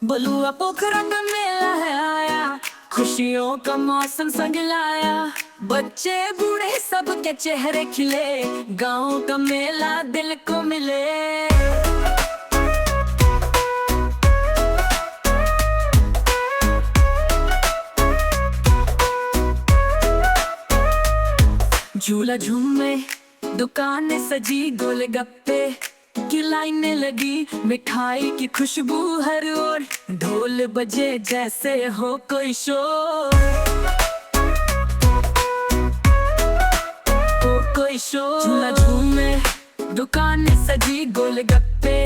बलुआ पोखरा का मेला है आया, खुशियों का मौसम संग लाया। बच्चे बूढ़े सबके चेहरे खिले, गाँव का मेला दिल को मिले। झूला झूमे, दुकानें सजी, गोलगप्पे की लाइनें लगी, मिठाई की खुशबू हर ओर, ढोल बजे जैसे हो कोई शोर, हो कोई शोर। झूला झूमे, दुकानें सजी, गोलगप्पे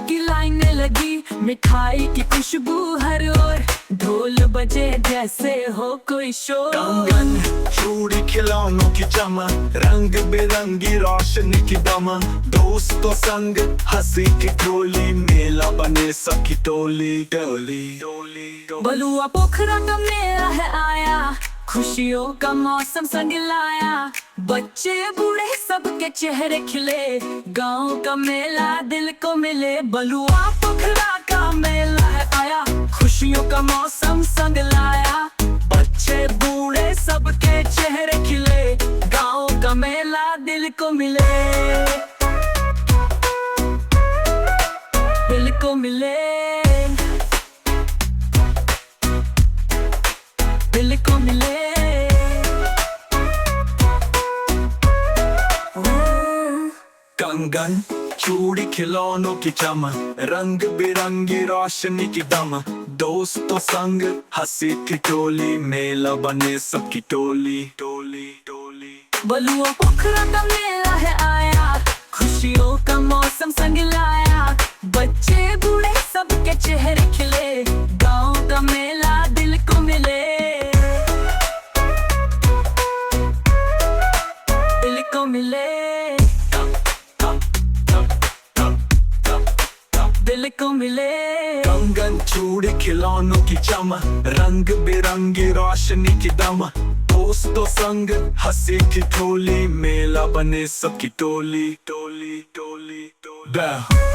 की लाइनें लगी, मिठाई की खुशबू हर ओर, ढोल बजे जैसे हो कोई शोर। कंगन, चूड़ी, खिलौनों की चमक, रंग बिरंगी रोशनी की दमक, दोस्तों संग हंसी की टोली, मेला बने सबकी टोली टोली टोली। बलुआ पोखरा का मेला है आया, खुशियों का मौसम संग लाया। बच्चे बूढ़े सबके चेहरे खिले, गाँव का मेला दिल को मिले। बलुआ पोखरा का मेला है आया, खुशियों का मौसम संग लाया। बच्चे बूढ़े सबके चेहरे खिले, गाँव का मेला दिल को मिले, दिल को मिले, दिल को मिले। कंगन, चूड़ी, खिलौनों की चमक, रंग बिरंगी रोशनी की दमक, दोस्तों संग हंसी की टोली, मेला बने सबकी टोली टोली टोली। बलुआ पोखरा का मेला है आया, खुशियों का मौसम संग लाया। बच्चे बूढ़े सबके चेहरे खिले, गाँव का मेला दिल को मिले, दिल को मिले, दिल को मिले। कंगन, चूड़ी, खिलौनों की चमक, रंग बिरंगी रोशनी की दमक, दोस्तों संग हंसी की टोली, मेला बने सबकी टोली टोली टोली टोली।